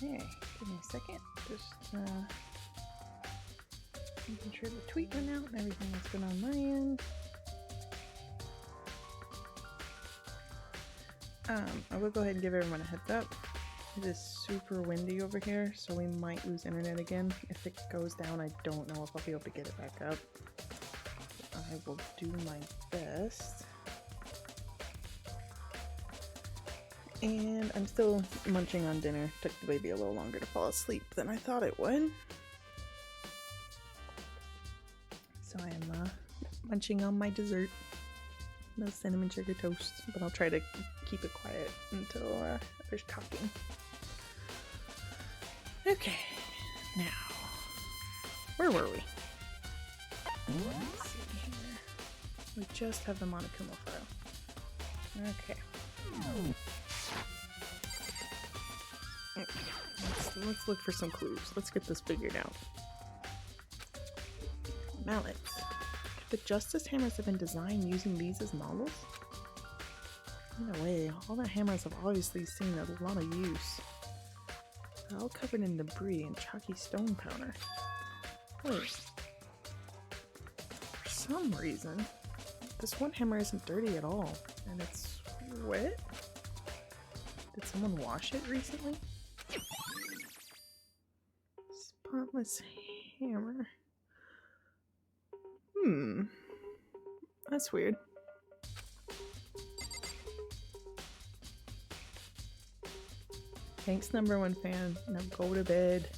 Okay, give me a second. Just making sure the tweet went out and everything that's good on my end. I will go ahead and give everyone a heads up. It is super windy over here, so we might lose internet again. If it goes down, I don't know if I'll be able to get it back up. I will do my best. And I'm still munching on dinner. Took the baby a little longer to fall asleep than I thought it would. So I am munching on my dessert. No cinnamon sugar toast, but I'll try to keep it quiet until there's talking. Okay, now, where were we? Let's see here. We just have the Monokuma file. Okay. Let's look for some clues. Let's get this figured out. Mallets. Could the Justice Hammers have been designed using these as models? No way. All the hammers have obviously seen a lot of use. They're all covered in debris and chalky stone powder. Wait. For some reason, this one hammer isn't dirty at all, and it's wet? Did someone wash it recently? Spotless hammer. That's weird. Thanks, #1 fan. Now go to bed.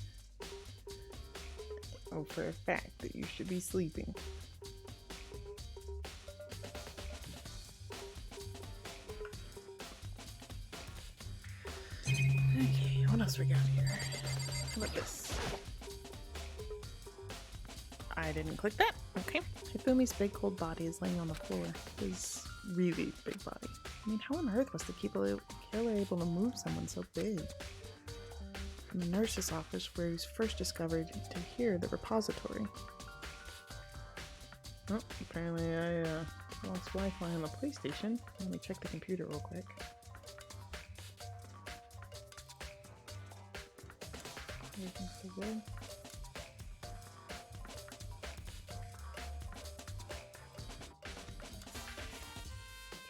Oh, for a fact that you should be sleeping. Okay, what else we got here? How about this? I didn't click that. Okay. Hifumi's big cold body is laying on the floor. His really big body. I mean, how on earth was the killer able to move someone so big? From the nurse's office, where he was first discovered, to here, the repository. Oh, apparently I lost Wi-Fi on the PlayStation. Let me check the computer real quick. Everything's so good.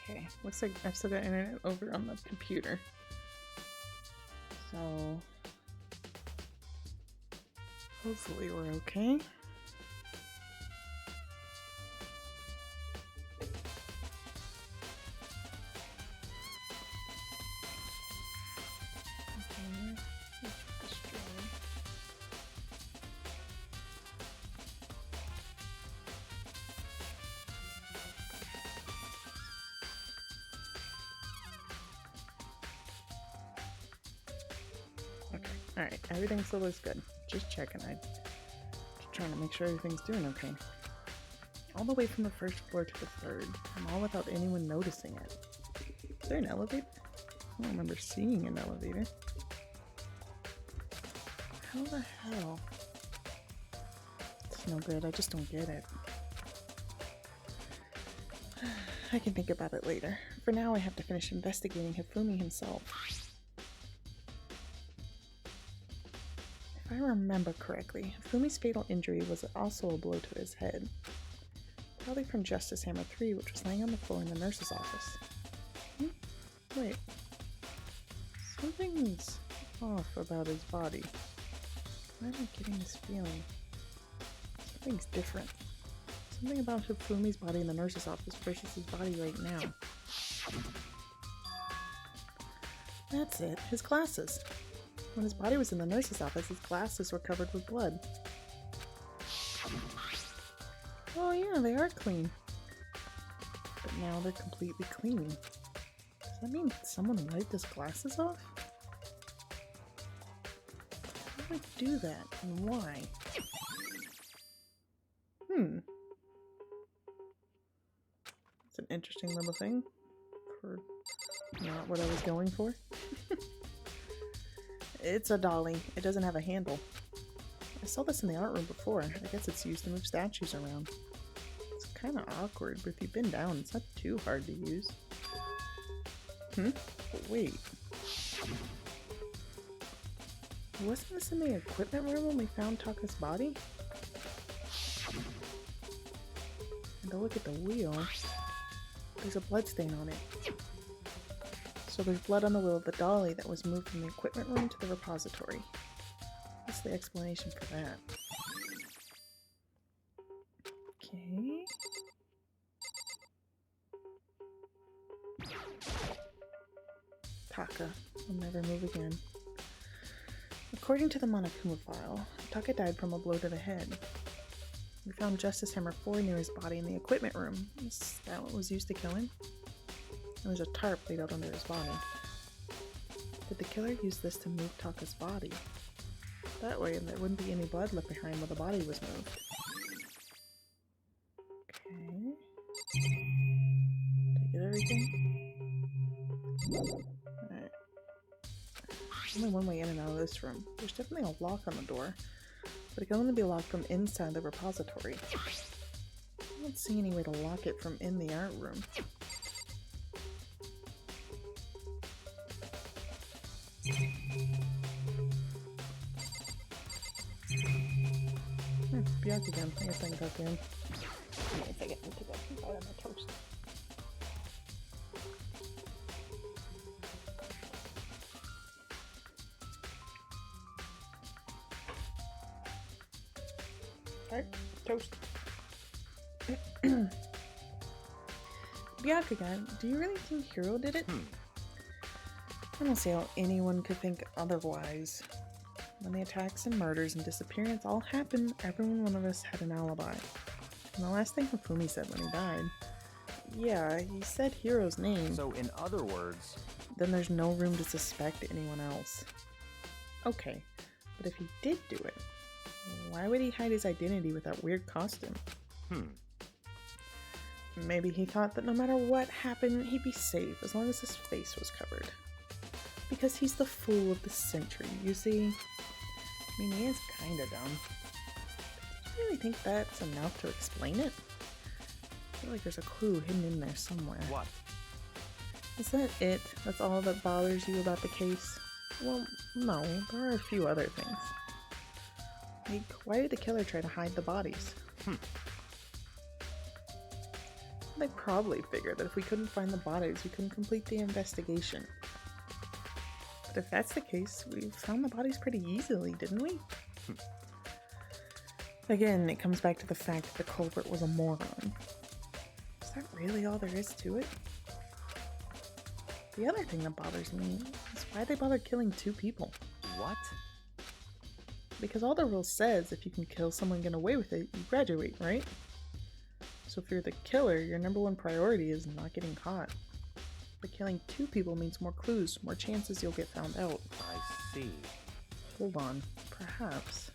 Okay, looks like I've still got internet over on the computer. So hopefully we're okay. Alright, everything still looks good. Just checking. I'm just trying to make sure everything's doing okay. All the way from the first floor to the third, and all without anyone noticing it. Is there an elevator? I don't remember seeing an elevator. How the hell? It's no good, I just don't get it. I can think about it later. For now, I have to finish investigating Hifumi himself. If I remember correctly, Hifumi's fatal injury was also a blow to his head. Probably from Justice Hammer 3, which was laying on the floor in the nurse's office. Wait. Something's off about his body. Why am I getting this feeling? Something's different. Something about Hifumi's body in the nurse's office versus his body right now. That's it, his glasses. When his body was in the nurse's office, his glasses were covered with blood. Oh yeah, they are clean. But now they're completely clean. Does that mean someone wiped his glasses off? How do I do that, and why? It's an interesting little thing for not what I was going for. It's a dolly. It doesn't have a handle. I saw this in the art room before. I guess it's used to move statues around. It's kind of awkward, but if you bend down, it's not too hard to use. But wait. Wasn't this in the equipment room when we found Taka's body? And to look at the wheel, there's a blood stain on it. So there's blood on the wheel of the dolly that was moved from the equipment room to the repository. What's the explanation for that? Okay. Taka will never move again. According to the Monokuma file, Taka died from a blow to the head. We found Justice Hammer 4 near his body in the equipment room. Is that what was used to kill him? There was a tarp laid out under his body. Did the killer use this to move Taka's body? That way there wouldn't be any blood left behind where the body was moved. Okay. Did I get everything? Alright. Only one way in and out of this room. There's definitely a lock on the door, but it can only be locked from inside the repository. I don't see any way to lock it from in the art room. Byakugan, I guess I can talk to him. Wait a second, let me take a bite of my toast. Alright, toast. Byakugan, do you really think Hiro did it? I don't see how anyone could think otherwise. When the attacks and murders and disappearance all happened, every one of us had an alibi. And the last thing Hifumi said when he died, yeah, he said Hiro's name. So in other words, then there's no room to suspect anyone else. Okay, but if he did do it, why would he hide his identity with that weird costume? Maybe he thought that no matter what happened, he'd be safe as long as his face was covered. Because he's the fool of the century, you see? I mean, he is kinda dumb. Do you really think that's enough to explain it? I feel like there's a clue hidden in there somewhere. what? Is that it? That's all that bothers you about the case? Well, no, there are a few other things. Like, why did the killer try to hide the bodies? They probably figured that if we couldn't find the bodies, we couldn't complete the investigation. But if that's the case, we found the bodies pretty easily, didn't we? Again, it comes back to the fact that the culprit was a moron. Is that really all there is to it? The other thing that bothers me is why they bothered killing 2 people. What? Because all the rule says if you can kill someone and get away with it, you graduate, right? So if you're the killer, your #1 priority is not getting caught. But killing 2 people means more clues, more chances you'll get found out. I see. Hold on. Perhaps.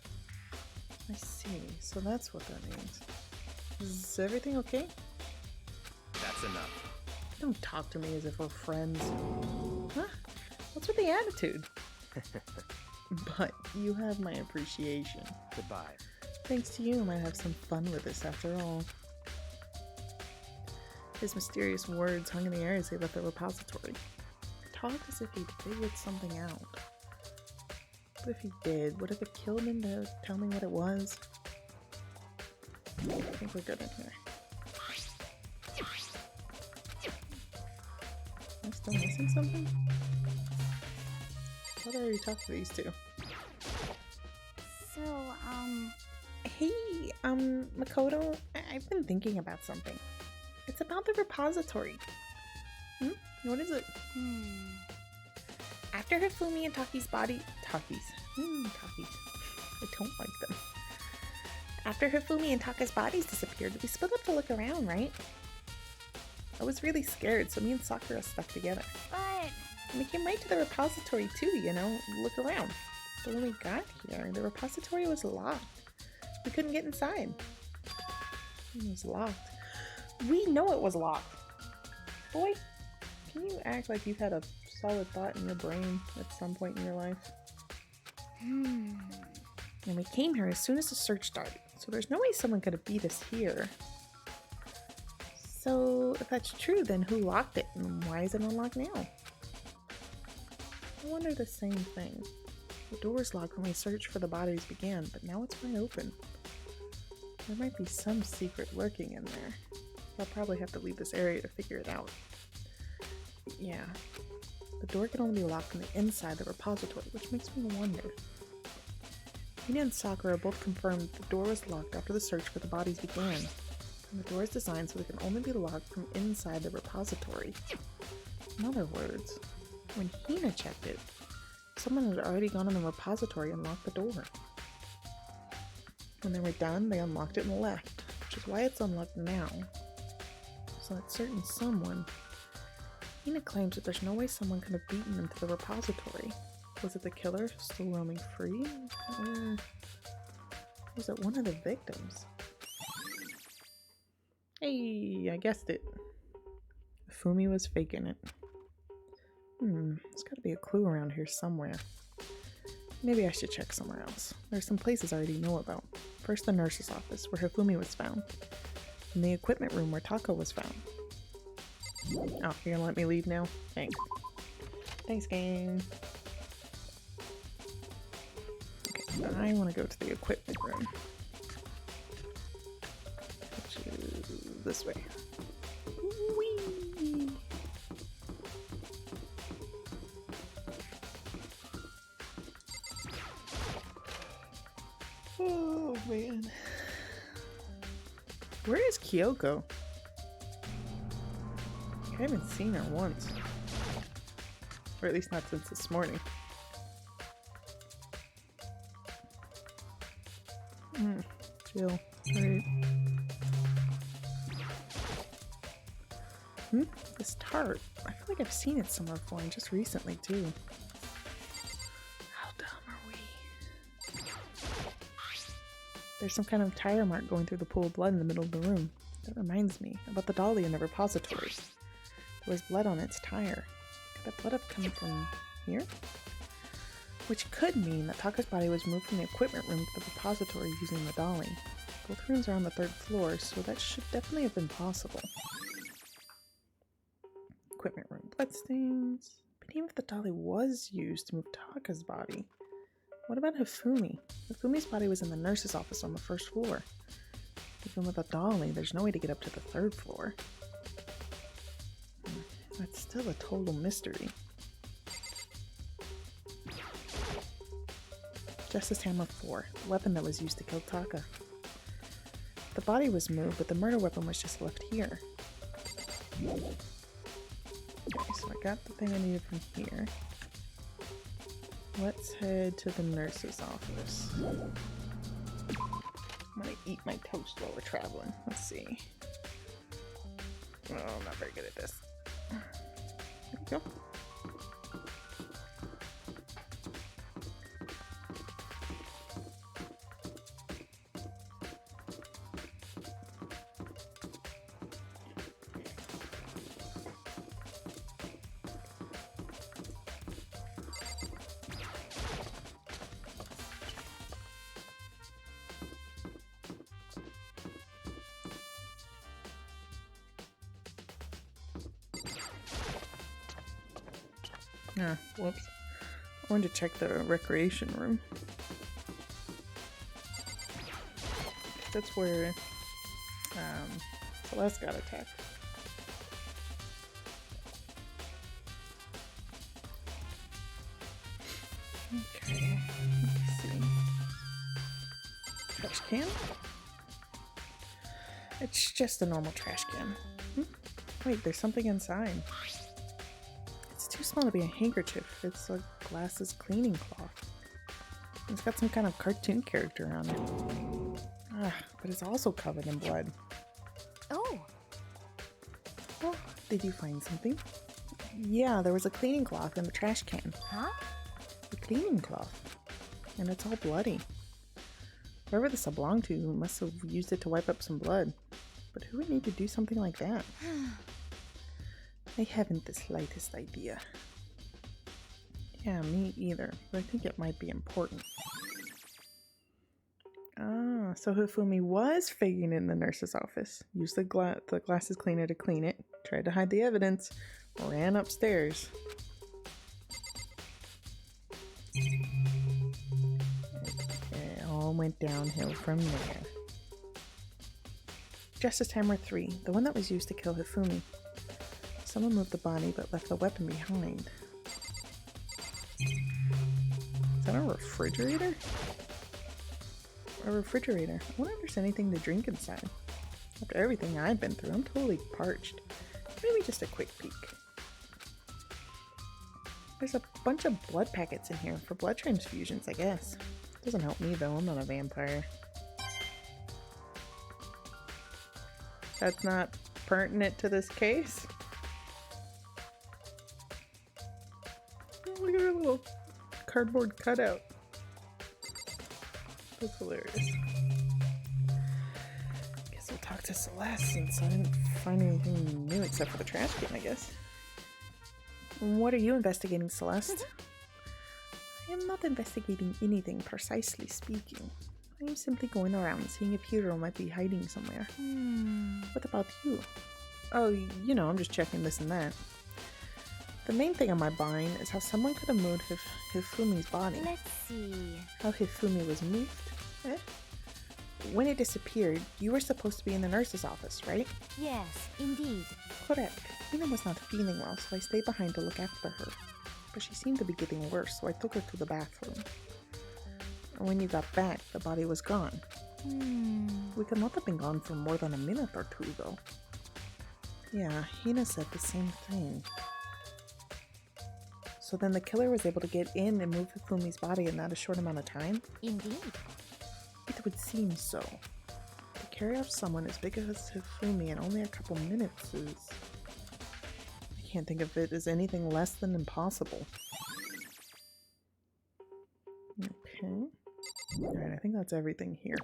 I see. So that's what that means. Is everything okay? That's enough. Don't talk to me as if we're friends. Huh? What's with the attitude? But you have my appreciation. Goodbye. Thanks to you, I might have some fun with this after all. His mysterious words hung in the air as he left the repository. Talked as if he figured something out. But if he did, would it have killed him to tell me what it was? I think we're good in here. Am I still missing something? I thought I already talked to these 2. So, Hey, Makoto, I've been thinking about something. It's about the repository. What is it? After Hifumi and Taki's body... Takis. Takis. I don't like them. After Hifumi and Taka's bodies disappeared, we split up to look around, right? I was really scared, so me and Sakura stuck together. but And we came right to the repository too, you know, look around. But when we got here, the repository was locked. We couldn't get inside. It was locked. We know it was locked. Boy, can you act like you've had a solid thought in your brain at some point in your life? And we came here as soon as the search started, so there's no way someone could have beat us here. So, if that's true, then who locked it, and why is it unlocked now? I wonder the same thing. The door was locked when we searched for the bodies began, but now it's wide open. There might be some secret lurking in there. I'll probably have to leave this area to figure it out. But yeah, the door can only be locked from the inside the repository, which makes me wonder. Mina and Sakura both confirmed the door was locked after the search for the bodies began. And the door is designed so it can only be locked from inside the repository. In other words, when Hina checked it, someone had already gone in the repository and locked the door. When they were done, they unlocked it and left, which is why it's unlocked now. So that certain someone... Hina claims that there's no way someone could have beaten them to the repository. Was it the killer still roaming free? Or was it one of the victims? Hey, I guessed it. Fumi was faking it. There's gotta be a clue around here somewhere. Maybe I should check somewhere else. There's some places I already know about. First, the nurse's office, where Hifumi was found. And the equipment room, where Taka was found. Oh, you're gonna let me leave now? Thanks. Thanks, game. Okay, I want to go to the equipment room. Which is this way. Whee! Oh man. Where is Kyoko? I haven't seen her once. Or at least not since this morning. Chill. Right. This tart. I feel like I've seen it somewhere before, and just recently too. How dumb are we? There's some kind of tire mark going through the pool of blood in the middle of the room. That reminds me about the dolly in the repository. There was blood on its tire. Could that blood have come from here? Which could mean that Taka's body was moved from the equipment room to the repository using the dolly. Both rooms are on the 3rd floor, so that should definitely have been possible. Equipment room bloodstains. But even if the dolly was used to move Taka's body, what about Hifumi? Hifumi's body was in the nurse's office on the 1st floor. Even with a dolly, there's no way to get up to the 3rd floor. That's still a total mystery. Justice Hammer 4, the weapon that was used to kill Taka. The body was moved, but the murder weapon was just left here. Okay, so I got the thing I needed from here. Let's head to the nurse's office. I'm gonna eat my toast while we're traveling. Let's see. Oh, I'm not very good at this. There we go. Ah, whoops. I wanted to check the recreation room. That's where Celeste got attacked. Okay, let's see. Trash can? It's just a normal trash can. Wait, there's something inside. It's too small to be a handkerchief. It's a glasses cleaning cloth. It's got some kind of cartoon character on it. But it's also covered in blood. Oh! Oh, did you find something? Yeah, there was a cleaning cloth in the trash can. Huh? A cleaning cloth. And it's all bloody. Whoever this belonged to must have used it to wipe up some blood. But who would need to do something like that? I haven't the slightest idea. Yeah, me either, but I think it might be important. Ah, so Hifumi was faking it in the nurse's office. Used the glasses cleaner to clean it, tried to hide the evidence, ran upstairs. went downhill from there. Justice Hammer 3, the one that was used to kill Hifumi. Someone moved the body but left the weapon behind. Is that a refrigerator? A refrigerator. I wonder if there's anything to drink inside. After everything I've been through, I'm totally parched. Maybe just a quick peek. There's a bunch of blood packets in here for blood transfusions, I guess. Doesn't help me though, I'm not a vampire. That's not pertinent to this case. Oh, look at her little cardboard cutout. That's hilarious. Guess we'll talk to Celeste since I didn't find anything new except for the trash can, I guess. What are you investigating, Celeste? I am not investigating anything, precisely speaking. I am simply going around seeing if Hiro might be hiding somewhere. What about you? Oh, you know, I'm just checking this and that. The main thing on my mind is how someone could have moved Hifumi's body. Let's see. How Hifumi was moved? Eh? When it disappeared, you were supposed to be in the nurse's office, right? Yes, indeed. Correct. Hina was not feeling well, so I stayed behind to look after her. But she seemed to be getting worse, so I took her to the bathroom. And when you got back, the body was gone. We could not have been gone for more than a minute or two, though. Yeah, Hina said the same thing. So then the killer was able to get in and move Hifumi's body in that a short amount of time? Indeed. It would seem so. To carry off someone as big as Hifumi in only a couple minutes is... I can't think of it as anything less than impossible. Okay. Alright, I think that's everything here.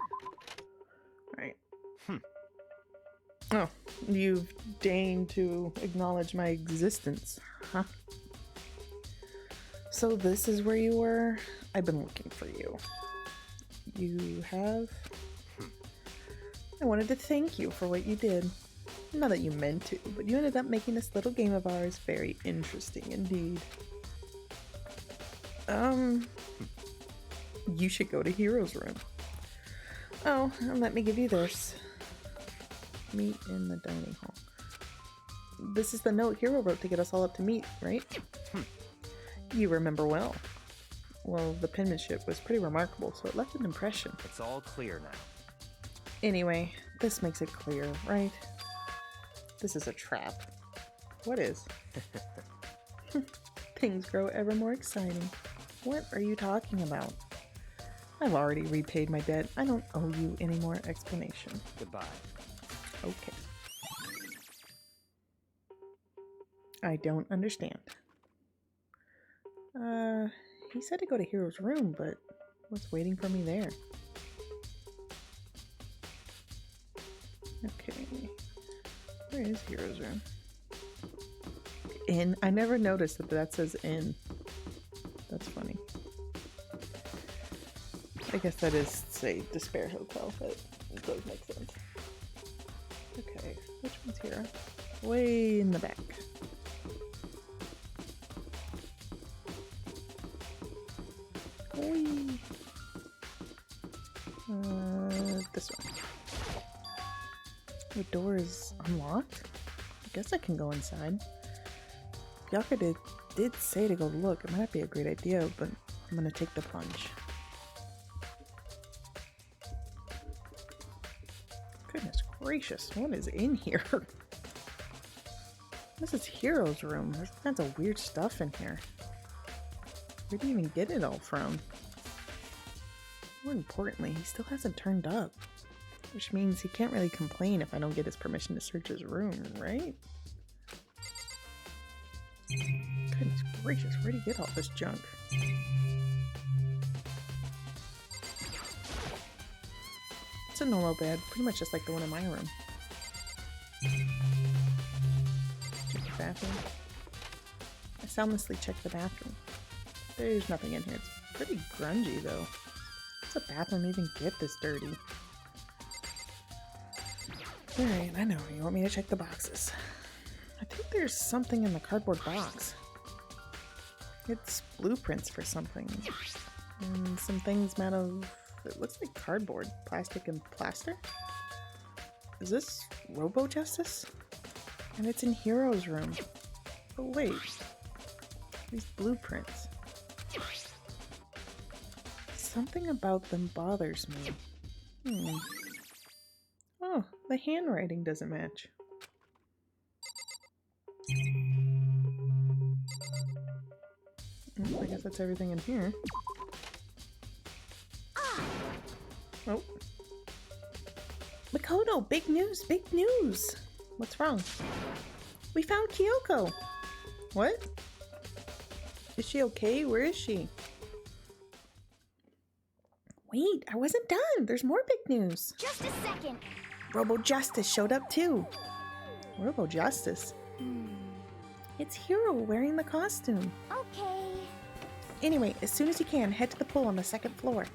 Alright. Oh, you've deigned to acknowledge my existence, huh? So this is where you were? I've been looking for you. You have? I wanted to thank you for what you did. Not that you meant to, but you ended up making this little game of ours very interesting indeed. You should go to Hiro's room. Oh, and let me give you this. Meet in the dining hall. This is the note Hiro wrote to get us all up to meet, right? You remember well. Well, the penmanship was pretty remarkable, so it left an impression. It's all clear now. Anyway, this makes it clear, right? This is a trap. What is? Things grow ever more exciting. What are you talking about? I've already repaid my debt. I don't owe you any more explanation. Goodbye. Okay. I don't understand. He said to go to Hiro's room, but what's waiting for me there? Okay. Where is Hiro's room? In. I never noticed that says in. That's funny. I guess that is, say, Despair Hotel, but it does make sense. Okay, which one's Hiro? Way in the back. Whee! This one. The door is unlocked? I guess I can go inside. Byakuya did say to go look. It might not be a great idea, but I'm gonna take the plunge. Goodness gracious, what is in here? This is Hiro's room. There's all kinds of weird stuff in here. Where did he even get it all from? More importantly, he still hasn't turned up. Which means he can't really complain if I don't get his permission to search his room, right? Goodness gracious, where'd he get all this junk? It's a normal bed, pretty much just like the one in my room. Check the bathroom. I soundlessly checked the bathroom. There's nothing in here. It's pretty grungy though. Does a bathroom even get this dirty? Alright, I know. You want me to check the boxes. I think there's something in the cardboard box. It's blueprints for something. And some things made of It looks like cardboard, plastic, and plaster. Is this Robo Justice? And it's in Hero's room. Oh wait, these blueprints. Something about them bothers me. Oh, the handwriting doesn't match. I guess that's everything in here. Oh. Makoto, big news, big news! What's wrong? We found Kyoko! What? Is she okay? Where is she? Wait, I wasn't done! There's more big news! Just a second! Robo Justice showed up too! Robo Justice? It's Hero wearing the costume. Okay. Anyway, as soon as you can, head to the pool on the second floor.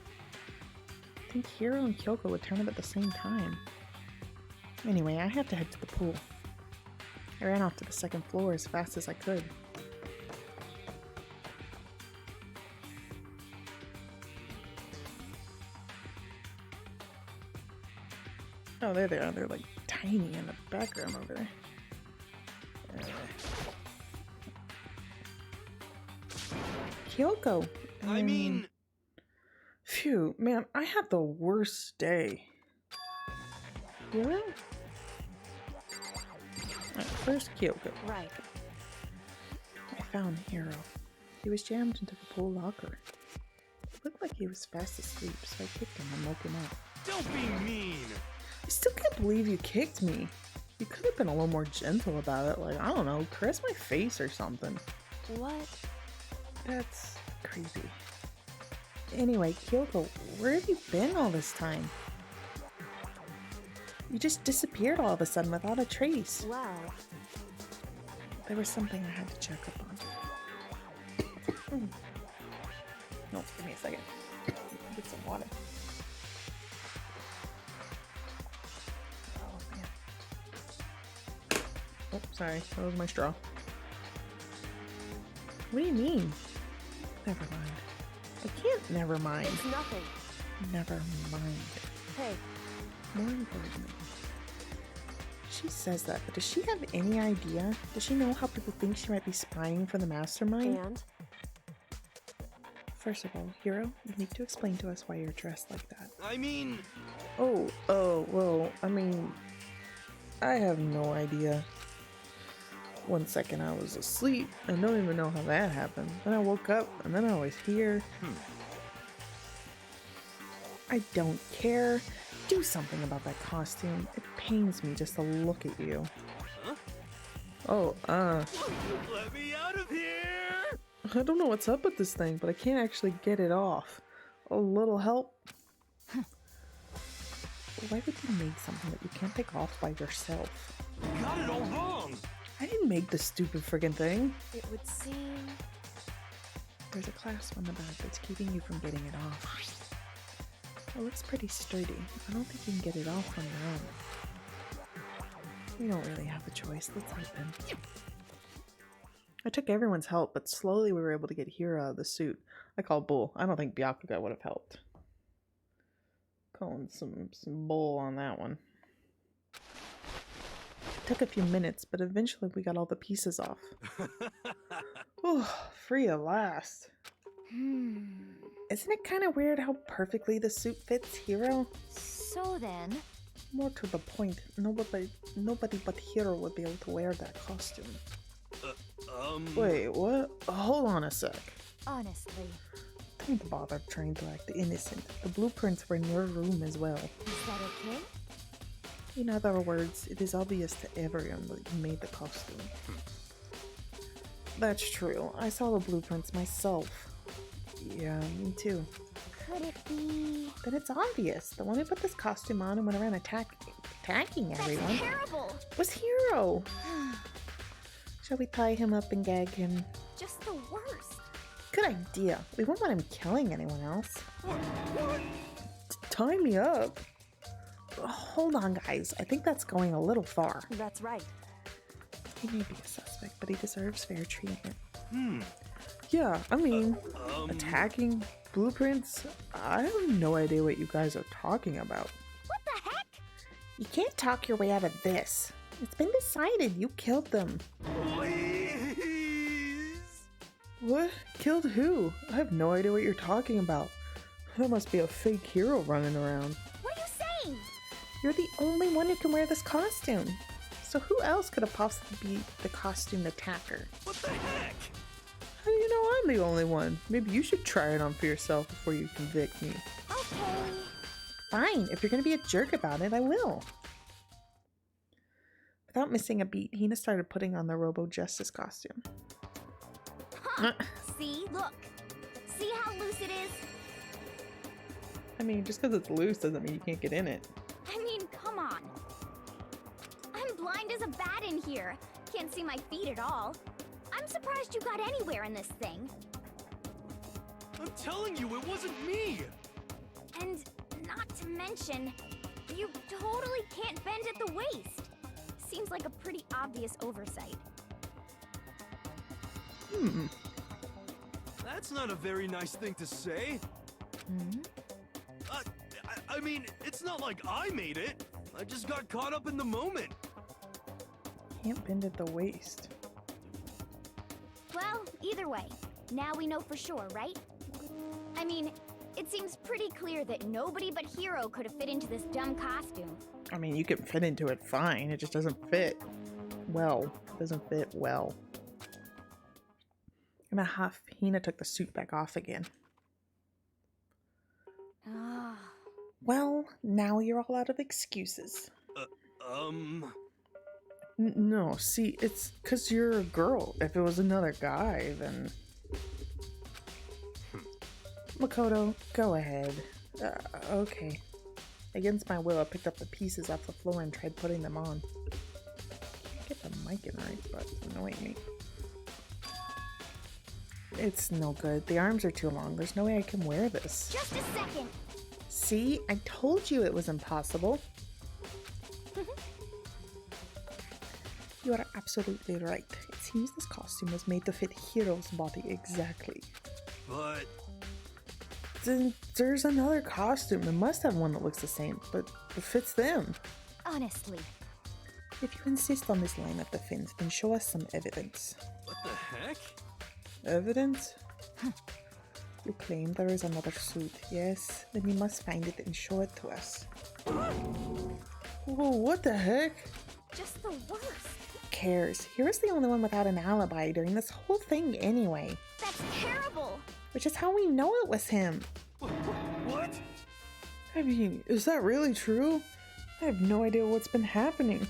I think Hiro and Kyoko would turn up at the same time. Anyway, I have to head to the pool. I ran off to the second floor as fast as I could. Oh, there they are. They're like tiny in the background over there. Kyoko! I mean... Phew, man, I had the worst day. Really? Alright, first Kyoko. Right. I found Hiro. He was jammed into the pool locker. It looked like he was fast asleep, so I kicked him and woke him up. Don't be mean! I still can't believe you kicked me. You could have been a little more gentle about it, like, I don't know, caress my face or something. What? That's crazy. Anyway, Kyoko, where have you been all this time? You just disappeared all of a sudden without a trace. Wow. There was something I had to check up on. No, give me a second. Get some water. Oh, man. Oh, sorry. That was my straw. What do you mean? Never mind. I can't never mind. It's nothing. Never mind. Hey. More importantly, she says that, but does she have any idea? Does she know how people think she might be spying for the mastermind? And? First of all, Hiro, you need to explain to us why you're dressed like that. I mean... Oh, well, I mean, I have no idea. One second I was asleep, I don't even know how that happened. Then I woke up, and then I was here. I don't care. Do something about that costume. It pains me just to look at you. Huh? Oh, Let me out of here! I don't know what's up with this thing, but I can't actually get it off. A little help? Why would you make something that you can't take off by yourself? You got it all wrong! I didn't make this stupid friggin' thing. It would seem... There's a clasp on the back that's keeping you from getting it off. It looks pretty sturdy. I don't think you can get it off on your own. We don't really have a choice. Let's help him. I took everyone's help, but slowly we were able to get Hiro out of the suit. I call bull. I don't think Byakuga would have helped. Calling some bull on that one. It took a few minutes, but eventually we got all the pieces off. Oh, free at last. Isn't it kind of weird how perfectly the suit fits Hiro? So then... More to the point, nobody but Hiro would be able to wear that costume. Wait, what? Hold on a sec. Honestly... Don't bother trying to act innocent. The blueprints were in your room as well. Is that okay? In other words, it is obvious to everyone that you made the costume. That's true. I saw the blueprints myself. Yeah, me too. Could it be... Then it's obvious. The one who put this costume on and went around attacking everyone That's terrible! was Hiro. Shall we tie him up and gag him? Just the worst. Good idea. We won't want him killing anyone else. What? Tie me up? Hold on, guys. I think that's going a little far. That's right. He may be a suspect, but he deserves fair treatment. Yeah, I mean, Um, attacking blueprints? I have no idea what you guys are talking about. What the heck? You can't talk your way out of this. It's been decided you killed them. please. What? Killed who? I have no idea what you're talking about. There must be a fake hero running around. What are you saying? You're the only one who can wear this costume. So who else could have possibly be the costumed attacker? What the heck? How do you know I'm the only one? Maybe you should try it on for yourself before you convict me. Okay. Fine, if you're gonna be a jerk about it, I will. Without missing a beat, Hina started putting on the Robo Justice costume. Huh. See? Look. See how loose it is? I mean, just because it's loose doesn't mean you can't get in it. I mean, come on. I'm blind as a bat in here. Can't see my feet at all. I'm surprised you got anywhere in this thing. I'm telling you, it wasn't me. And not to mention, you totally can't bend at the waist. Seems like a pretty obvious oversight. That's not a very nice thing to say. Hmm? I mean, it's not like I made it. I just got caught up in the moment. Can't bend at the waist. Well, either way, now we know for sure, right? I mean, it seems pretty clear that nobody but Hero could have fit into this dumb costume. I mean, you can fit into it fine, it just doesn't fit well. It doesn't fit well. In a huff, Hina took the suit back off again. Ah. Well, now you're all out of excuses. No, see, it's because you're a girl. If it was another guy, then... Makoto, go ahead. Okay. Against my will, I picked up the pieces off the floor and tried putting them on. Can't get the mic in right, but it's annoying me. It's no good. The arms are too long. There's no way I can wear this. Just a second. See? I told you it was impossible. You are absolutely right. It seems this costume was made to fit Hiro's body exactly. But Then there's another costume. They must have one that looks the same, but it fits them. Honestly. If you insist on this line of defense, then show us some evidence. what the heck? Evidence? You claim there is another suit, yes? Then you must find it and show it to us. Whoa, what the heck? Just the worst. Who cares? Hero's the only one without an alibi during this whole thing anyway. That's terrible. Which is how we know it was him. What? I mean, is that really true? I have no idea what's been happening.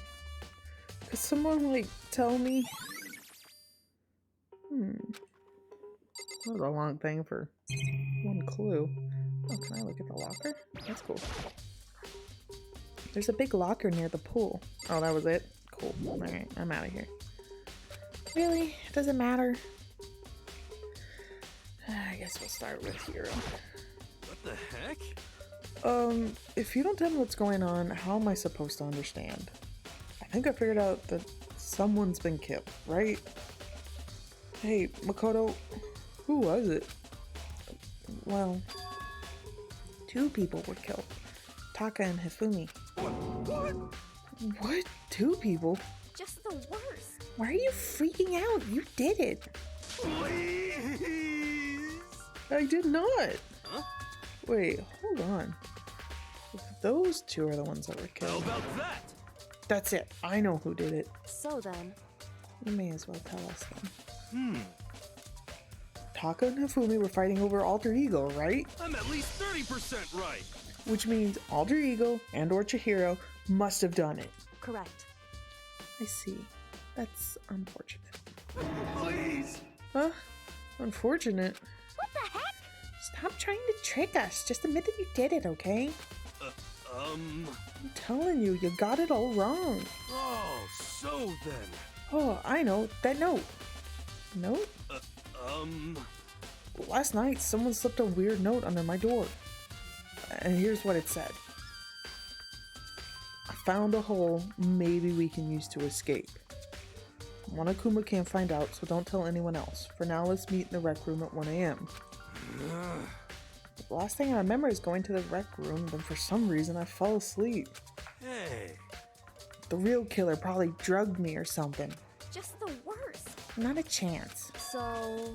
Could someone, like, tell me? That was a long thing for one clue. Oh, can I look at the locker? That's cool. There's a big locker near the pool. Oh, that was it? Cool. Alright, I'm out of here. Really? Does it matter? I guess we'll start with Hero. What the heck? If you don't tell me what's going on, how am I supposed to understand? I think I figured out that someone's been killed, right? Hey, Makoto, who was it? Well, two people were killed. Taka and Hifumi. What? What? Two people? Just the worst. Why are you freaking out? You did it. Please? I did not. Huh? Wait, hold on. If those two are the ones that were How killed. about that? That's it. I know who did it. So then. You may as well tell us then. Taka and Hifumi were fighting over Alter Ego, right? I'm at least 30% right. Which means Alter Ego and or Chihiro must have done it. Correct. I see. That's unfortunate. Please? Huh? Unfortunate? What the heck? Stop trying to trick us. Just admit that you did it, okay? I'm telling you, you got it all wrong. Oh, so then. Oh, I know. That note. Note? Last night, someone slipped a weird note under my door. And here's what it said. I found a hole maybe we can use to escape. Monokuma can't find out, so don't tell anyone else. For now, let's meet in the rec room at 1 a.m. The last thing I remember is going to the rec room, then for some reason I fell asleep. Hey. The real killer probably drugged me or something. Just the worst. Not a chance. So...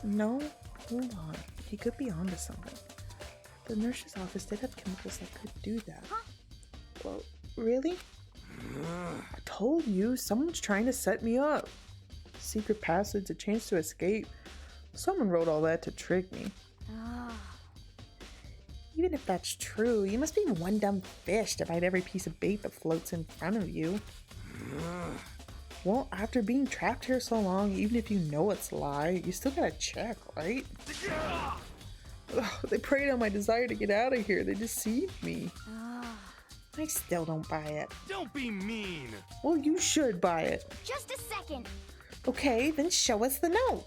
No, hold on. He could be onto something. The nurse's office did have chemicals that could do that. Huh? Well, really? I told you, someone's trying to set me up. Secret passage, a chance to escape. Someone wrote all that to trick me. Even if that's true, you must be one dumb fish to bite every piece of bait that floats in front of you. Well, after being trapped here so long, even if you know it's a lie, you still gotta check, right? Ugh, they preyed on my desire to get out of here. They deceived me. I still don't buy it. Don't be mean. Well, you should buy it. Just a second. Okay, then show us the note.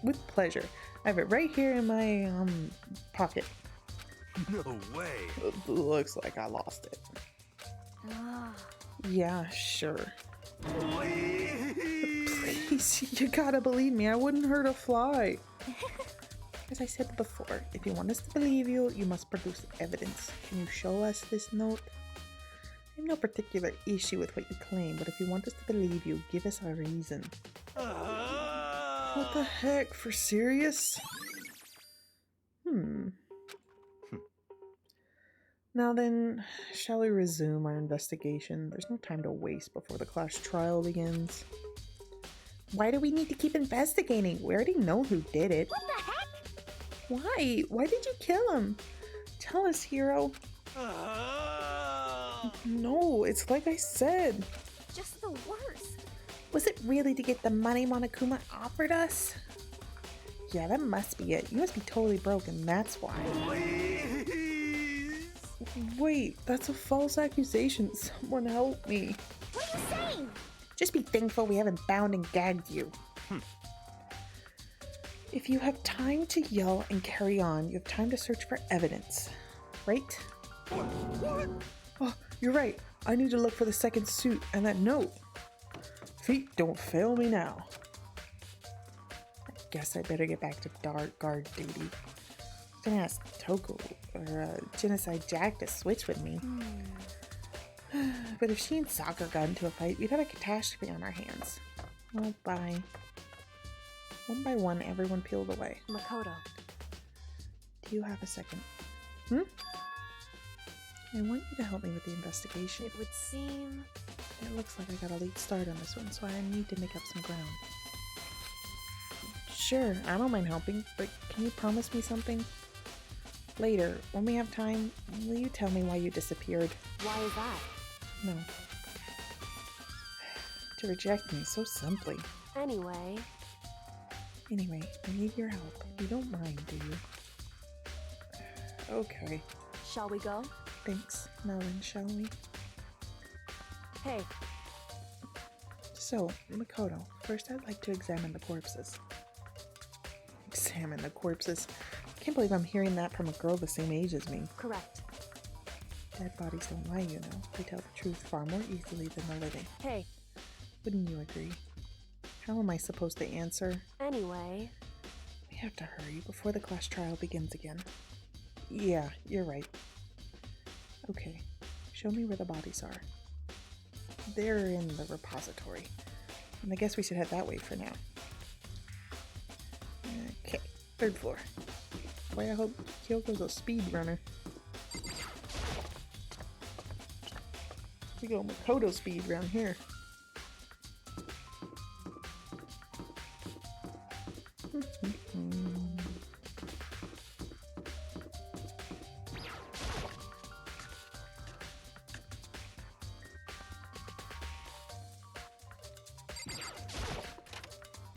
With pleasure. I have it right here in my, pocket. No way. Looks like I lost it. Yeah, sure. Please, you gotta believe me. I wouldn't hurt a fly. As I said before, if you want us to believe you, you must produce evidence. Can you show us this note? I have no particular issue with what you claim, but if you want us to believe you, give us a reason. What the heck? For serious? Now then, shall we resume our investigation? There's no time to waste before the class trial begins. Why do we need to keep investigating? We already know who did it. What the heck? Why? Why did you kill him? Tell us, hero. No, it's like I said. Just the worst. Was it really to get the money Monokuma offered us? Yeah, that must be it. You must be totally broken, that's why. Wait, that's a false accusation. Someone help me. What are you saying? Just be thankful we haven't bound and gagged you. If you have time to yell and carry on, you have time to search for evidence, right? What? Oh, you're right. I need to look for the second suit and that note. Feet don't fail me now. I guess I better get back to dark guard duty. I'm gonna ask Toko or Genocide Jack to switch with me. But if she and Sokka got into a fight, we'd have a catastrophe on our hands. Oh, bye. One by one, everyone peeled away. Makoto. Do you have a second? I want you to help me with the investigation. It would seem... It looks like I got a late start on this one, so I need to make up some ground. Sure, I don't mind helping, but can you promise me something? Later, when we have time, will you tell me why you disappeared? Why is that? No. To reject me so simply. Anyway, I need your help. You don't mind, do you? Okay. shall we go? Thanks. Now then, shall we? Hey, So, Makoto, first I'd like to examine the corpses. Examine the corpses? I can't believe I'm hearing that from a girl the same age as me. correct. Dead bodies don't lie, you know. They tell the truth far more easily than the living. Hey, Wouldn't you agree? How am I supposed to answer? anyway, We have to hurry before the class trial begins again. Yeah, you're right. Okay, show me where the bodies are. They're in the repository. And I guess we should head that way for now. Okay, 3rd floor. Boy, I hope Kyoko's a speed runner. We go Makoto speed around here.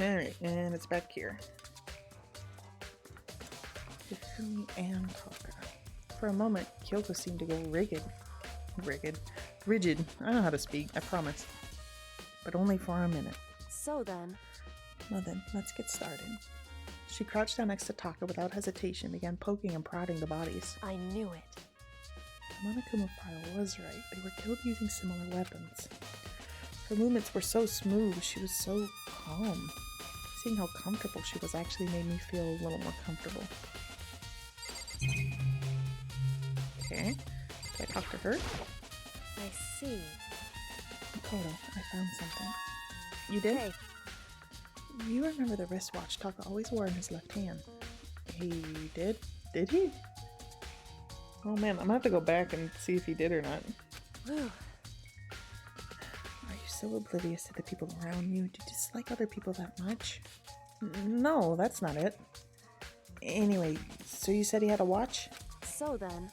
Alright, and it's back here. Hifumi and Taka. For a moment, Kyoko seemed to go rigid. Rigid. I know how to speak, I promise. But only for a minute. so then, Well then, let's get started. She crouched down next to Taka without hesitation, began poking and prodding the bodies. I knew it. The Monokuma file was right. They were killed using similar weapons. Her movements were so smooth, she was so calm. Seeing how comfortable she was actually made me feel a little more comfortable. Okay, can I talk to her? I see. Makoto, I found something. You did? Hey, You remember the wristwatch Taka always wore in his left hand? He did? Did he? Oh man, I'm gonna have to go back and see if he did or not. whew. Are you so oblivious to the people around you? Do you dislike other people that much? No, that's not it. Anyway, so you said he had a watch? So then,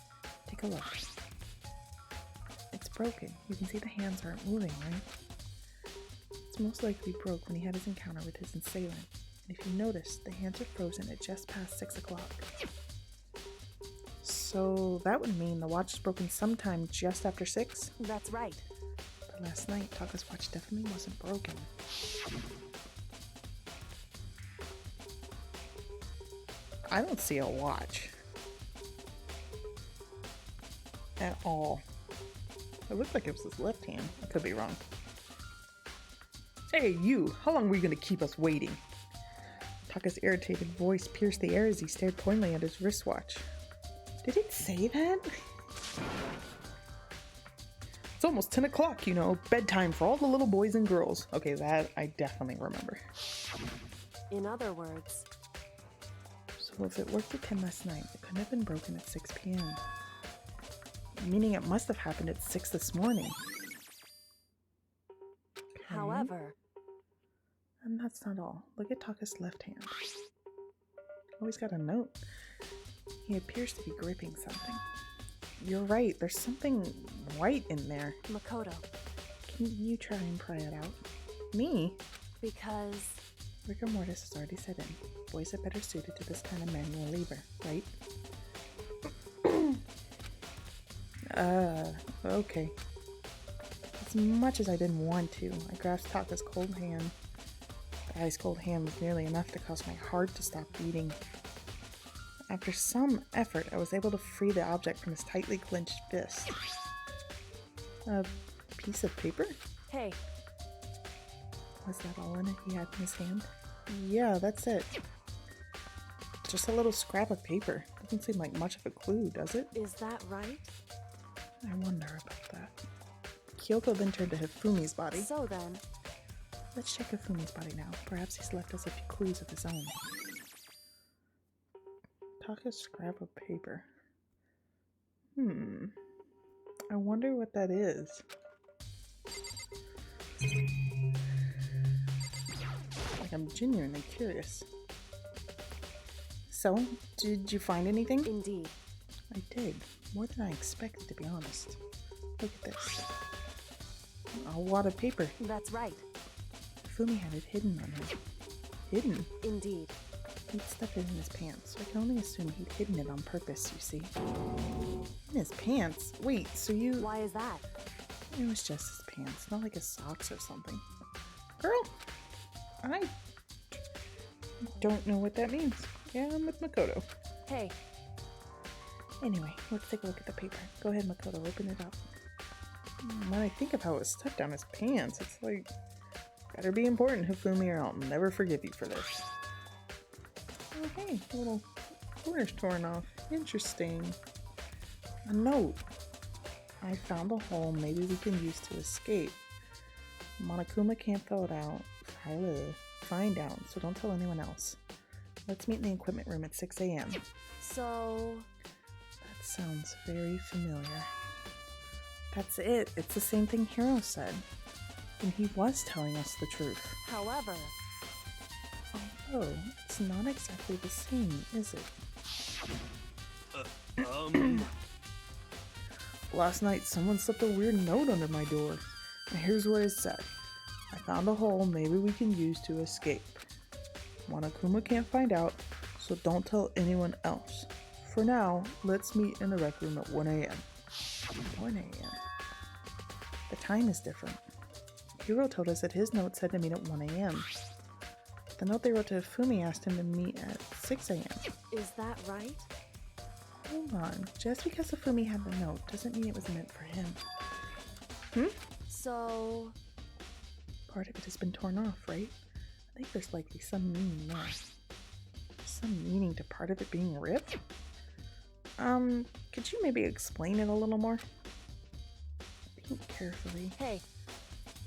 Take a look. It's broken. You can see the hands aren't moving, right? It's most likely broke when he had his encounter with his assailant. And if you notice, the hands are frozen at just past 6 o'clock. So that would mean the watch is broken sometime just after 6? that's right. But last night, Taka's watch definitely wasn't broken. I don't see a watch. At all. It looked like it was his left hand. I could be wrong. Hey, you! How long were you gonna keep us waiting? Taka's irritated voice pierced the air as he stared pointedly at his wristwatch. Did it say that? It's almost 10 o'clock, you know. Bedtime for all the little boys and girls. Okay, that I definitely remember. In other words, So if it worked at 10 last night, it couldn't have been broken at 6 p.m. Meaning it must have happened at 6 this morning. Okay. however, And that's not all. Look at Taka's left hand. Oh, he's got a note. He appears to be gripping something. You're right, there's something white in there. Makoto, Can you try and pry it out? Me? because Rigor mortis has already set in. Boys are better suited to this kind of manual labor, right? Okay. As much as I didn't want to, I grasped Taka's cold hand. The ice cold hand was nearly enough to cause my heart to stop beating. After some effort, I was able to free the object from his tightly clenched fist. A piece of paper? hey, Was that all in it he had in his hand? Yeah, that's it. Just a little scrap of paper. Doesn't seem like much of a clue, does it? is that right? I wonder about that. Kyoko then turned to Hifumi's body. So then, Let's check Hifumi's body now. Perhaps he's left us a few clues of his own. Taka's scrap of paper. I wonder what that is. Like, I'm genuinely curious. So, did you find anything? indeed. I did. More than I expected, to be honest. Look at this. A wad of paper. That's right. Fumi had it hidden on him. Hidden? Indeed. He'd stuffed it in his pants, so I can only assume he'd hidden it on purpose, you see. In his pants? Wait, so you... Why is that? It was just his pants, not like his socks or something. Girl, I don't know what that means. Yeah, I'm with Makoto. Hey, Anyway, let's take a look at the paper. Go ahead, Makoto, open it up. When I think of how it was stuck down his pants, it's like... Better be important, Hifumi, or I'll never forgive you for this. Oh, hey, a little corner's torn off. Interesting. A note. I found a hole maybe we can use to escape. Monokuma can't throw it out. Find out, so don't tell anyone else. Let's meet in the equipment room at 6 a.m. so... That sounds very familiar. That's it. It's the same thing Hiro said. And he was telling us the truth. However, Although, it's not exactly the same, is it? Last night, someone slipped a weird note under my door. And here's what it said. I found a hole maybe we can use to escape. Monokuma can't find out, so don't tell anyone else. For now, let's meet in the rec room at 1 a.m. 1 a.m. The time is different. Hiro told us that his note said to meet at 1 a.m. The note they wrote to Fumi asked him to meet at 6 a.m. is that right? Hold on. Just because Fumi had the note doesn't mean it was meant for him. So... part of it has been torn off, right? I think there's likely some meaning there. Some meaning to part of it being ripped? Could you maybe explain it a little more? Think carefully. Hey,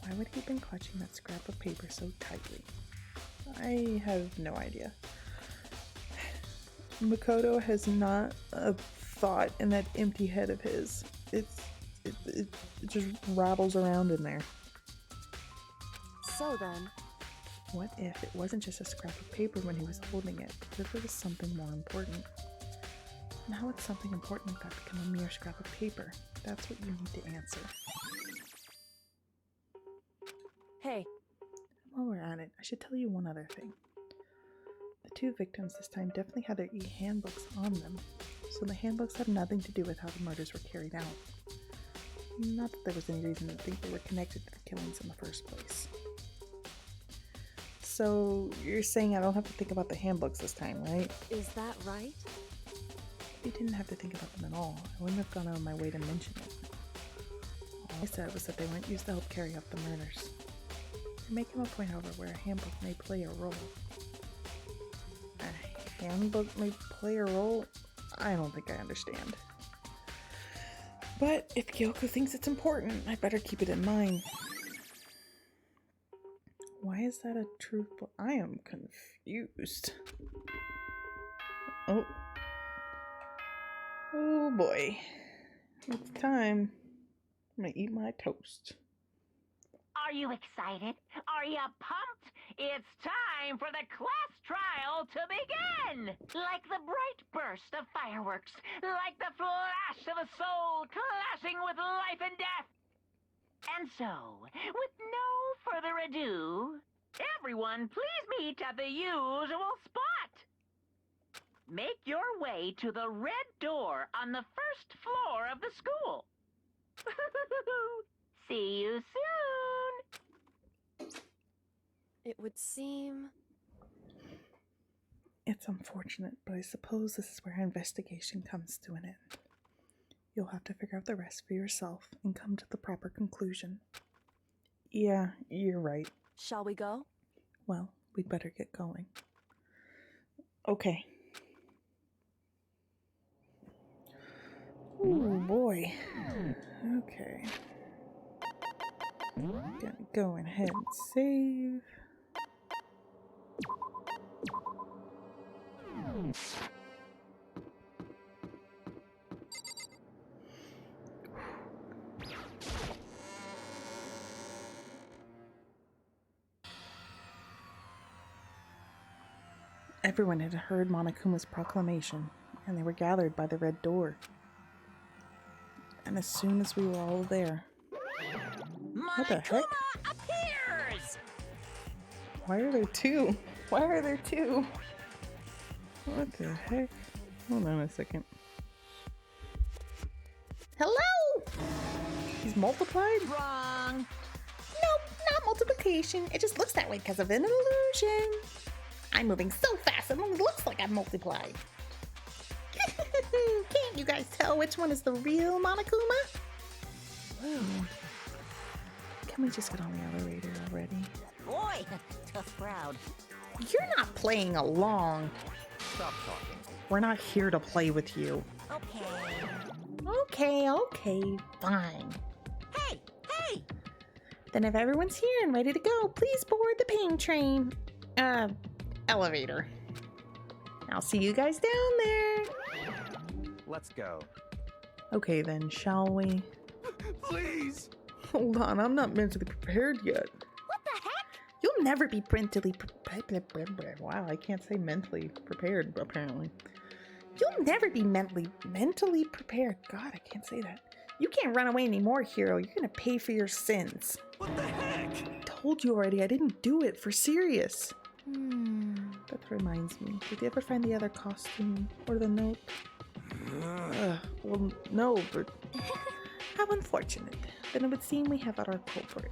Why would he have been clutching that scrap of paper so tightly? I have no idea. Makoto has not a thought in that empty head of his. It just rattles around in there. so then, What if it wasn't just a scrap of paper when he was holding it, but if it was something more important? And how would something important like that become a mere scrap of paper? That's what you need to answer. hey, While we're at it, I should tell you one other thing. The two victims this time definitely had their e-handbooks on them, so the handbooks have nothing to do with how the murders were carried out. Not that there was any reason to think they were connected to the killings in the first place. So, you're saying I don't have to think about the handbooks this time, right? is that right? If you didn't have to think about them at all, I wouldn't have gone out of my way to mention it. All I said was that they weren't used to help carry out the murders. You're making a point, however, where a handbook may play a role. A handbook may play a role? I don't think I understand. But if Kyoko thinks it's important, I better keep it in mind. Why is that a truthful? I am confused. Oh. Oh boy. It's time. I'm gonna eat my toast. Are you excited? Are you pumped? It's time for the class trial to begin! Like the bright burst of fireworks, like the flash of a soul clashing with life and death. And so, with no further ado, everyone please meet at the usual spot. Make your way to the red door on the first floor of the school. See you soon! It would seem... It's unfortunate, but I suppose this is where our investigation comes to an end. You'll have to figure out the rest for yourself and come to the proper conclusion. Yeah, you're right. Shall we go? Well, we'd better get going. Okay. Oh boy. Okay. Gonna go ahead and save. Everyone had heard Monokuma's proclamation, and they were gathered by the red door. And as soon as we were all there... What the heck? Appears! Why are there two? Why are there two? What the heck? Hold on a second. Hello? He's multiplied? Wrong! Nope, not multiplication. It just looks that way because of an illusion. I'm moving so fast it only looks like I'm multiplied. Can't you guys tell which one is the real Monokuma? Whoa. Can we just get on the elevator already? Boy, tough crowd. You're not playing along. Stop talking. We're not here to play with you. Okay. Okay, fine. Hey! Then if everyone's here and ready to go, please board the pain train. Elevator. I'll see you guys down there. Let's go. Okay then, shall we? Please! Hold on, I'm not mentally prepared yet. What the heck? You'll never be mentally prepared. Wow, I can't say mentally prepared, apparently. You'll never be mentally prepared. God, I can't say that. You can't run away anymore, hero. You're gonna pay for your sins. What the heck? I told you already, I didn't do it for serious. That reminds me, did you ever find the other costume or the note? Well, no, but how unfortunate. Then it would seem we have our culprit.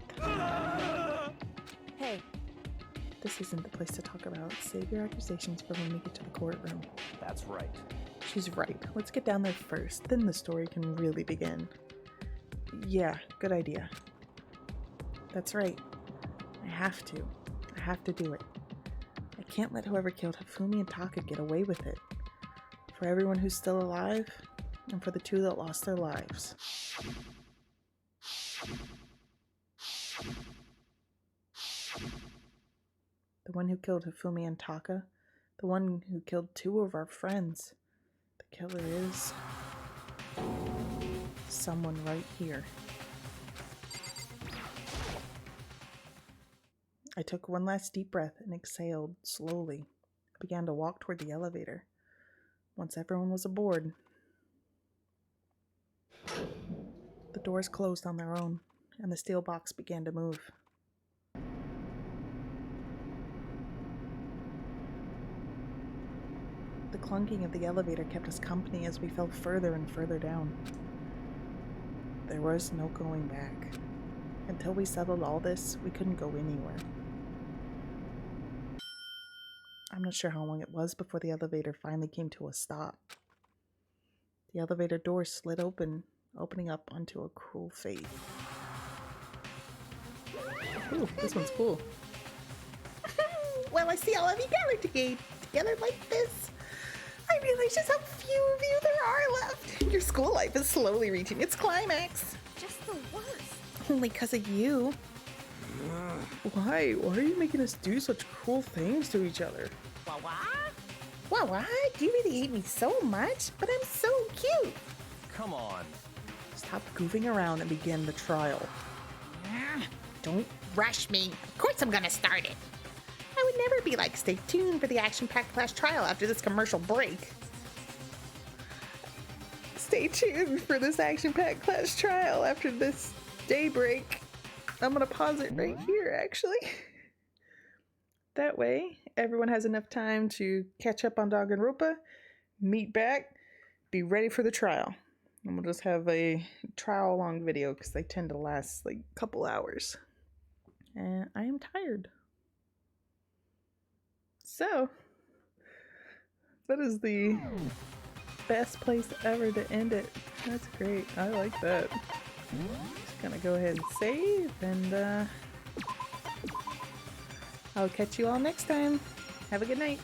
Hey, This isn't the place to talk about. Save your accusations for when we get to the courtroom. That's right. She's right. Let's get down there first, then the story can really begin. Yeah, good idea. That's right. I have to. I have to do it. I can't let whoever killed Hifumi and Taka get away with it. For everyone who's still alive, and for the two that lost their lives. The one who killed Hifumi and Taka, the one who killed two of our friends. The killer is someone right here. I took one last deep breath and exhaled slowly. I began to walk toward the elevator. Once everyone was aboard, the doors closed on their own, and the steel box began to move. The clunking of the elevator kept us company as we fell further and further down. There was no going back. Until we settled all this, we couldn't go anywhere. I'm not sure how long it was before the elevator finally came to a stop. The elevator door slid open, opening up onto a cruel fate. Ooh, this one's cool. Well, I see all of you gathered together like this. I realize just how few of you there are left. Your school life is slowly reaching its climax. Just the worst. Only because of you. Why? Why are you making us do such cruel things to each other? What? You really hate me so much? But I'm so cute. Come on. Stop goofing around and begin the trial. Don't rush me. Of course I'm gonna start it. I would never be like, stay tuned for the action-packed class trial after this commercial break. Stay tuned for this action-packed class trial after this day break. I'm gonna pause it right here, actually. That way, everyone has enough time to catch up on Danganronpa, meet back, be ready for the trial. And we'll just have a trial-long video because they tend to last like a couple hours. And I am tired. So, that is the best place ever to end it. That's great. I like that. Just gonna go ahead and save, and I'll catch you all next time. Have a good night.